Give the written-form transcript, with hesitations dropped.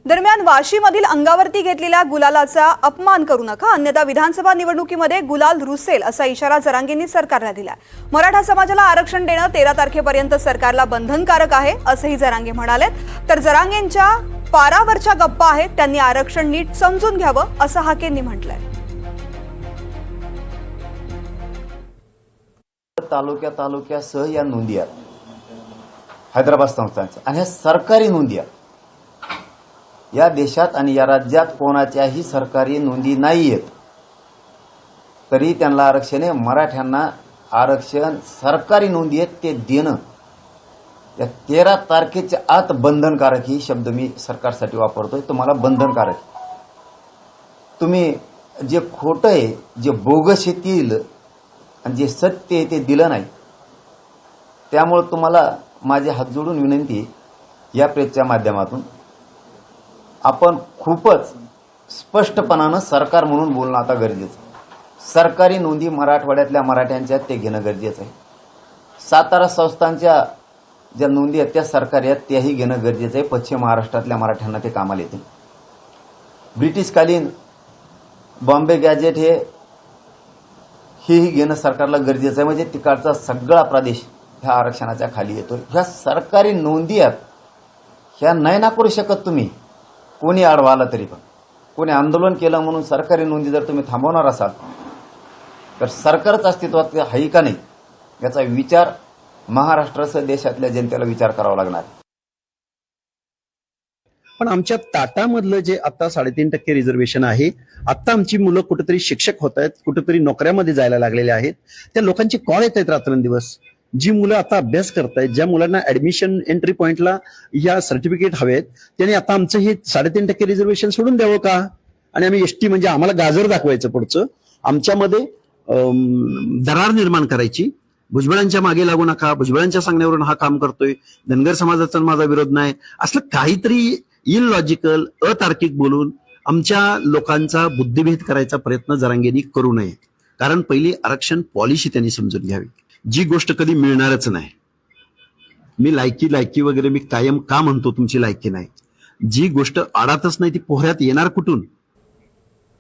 दरम्यान वाशीमधील अंगावरती घेतलेल्या गुलालाचा अपमान करू नका, अन्यथा विधानसभा निवडणुकीमध्ये गुलाल रुसेल असा इशारा जरांगेंनी सरकारला दिला। मराठा समाजाला आरक्षण देणं 13 तारखेपर्यंत सरकारला बंधनकारक आहे असंही जरांगे म्हणाले। तर जरांगेंच्या पारावरच्या गप्पा आहेत, त्यांनी आरक्षण नीट समजून घ्यावं असं हाकेंनी म्हटलंय। तालुक्यासह या नोंदी आहेत हैदराबाद संस्थांच्या, आणि ह्या सरकारी नोंदी आहेत। या देशात आणि या राज्यात कोणाच्याही सरकारी नोंदी नाहीयेत, तरी त्यांना आरक्षण आहे। मराठ्यांना आरक्षण सरकारी नोंदी आहेत ते देणं या 13 तारखेच्या आत बंधनकारक ही शब्द मी सरकारसाठी वापरतोय। तुम्हाला बंधनकारक, तुम्ही जे खोटं आहे, जे बोगस येतील आणि जे सत्य आहे ते दिलं नाही। त्यामुळे तुम्हाला माझे हात जोडून विनंती आहे, या प्रेसच्या माध्यमातून आपण खूपच स्पष्टपणानं सरकार म्हणून बोलणं आता गरजेचं आहे। सरकारी नोंदी मराठवाड्यातल्या मराठ्यांच्या ते घेणं गरजेचं आहे। सातारा संस्थांच्या ज्या नोंदी आहेत त्या सरकारी आहेत त्याही घेणं गरजेचं आहे। पश्चिम महाराष्ट्रातल्या मराठ्यांना ते कामाला येतील। ब्रिटिशकालीन बॉम्बे गॅजेट हेही घेणं सरकारला गरजेचं आहे, म्हणजे तिकडचा सगळा प्रदेश ह्या आरक्षणाच्या खाली येतो। ह्या सरकारी नोंदी आहेत, ह्या नाही ना करू शकत तुम्ही। कोणी आडवा आला तरी पण, कोणी आंदोलन केलं म्हणून सरकारी नोंदी जर तुम्ही थांबवणार असाल तर सरकारच अस्तित्वात आहे का नाही याचा विचार महाराष्ट्रासह देशातल्या जनतेला विचार करावा लागणार। पण आमच्या टाटामधलं जे आता 3.5% रिझर्वेशन आहे, आता आमची मुलं कुठेतरी शिक्षक होत आहेत, कुठेतरी नोकऱ्यामध्ये जायला लागलेले आहेत। त्या लोकांची कॉल येत आहेत रात्रंदिवस। जी मुलं आता अभ्यास करतायत, ज्या मुलांना ऍडमिशन एंट्री पॉइंटला या सर्टिफिकेट हवेत, त्यांनी आता आमचं हे 3.5% रिझर्वेशन सोडून द्यावं का? आणि आम्ही एसटी म्हणजे आम्हाला गाजर दाखवायचं पुढचं, आमच्यामध्ये दरार निर्माण करायची। भुजबळांच्या मागे लागू नका, भुजबळांच्या सांगण्यावरून हा काम करतोय, धनगर समाजाचा माझा विरोध नाही, असलं काहीतरी इलॉजिकल अतार्किक बोलून आमच्या लोकांचा बुद्धिभेद करायचा प्रयत्न जरांगेंनी करू नये। कारण पहिली आरक्षण पॉलिसी त्यांनी समजून घ्यावी। जी गोष्ट कधी मिळणारच नाही, मी लायकी वगैरे मी कायम का म्हणतो तुमची लायकी नाही, जी गोष्ट आडातच नाही ती पोहऱ्यात येणार कुठून?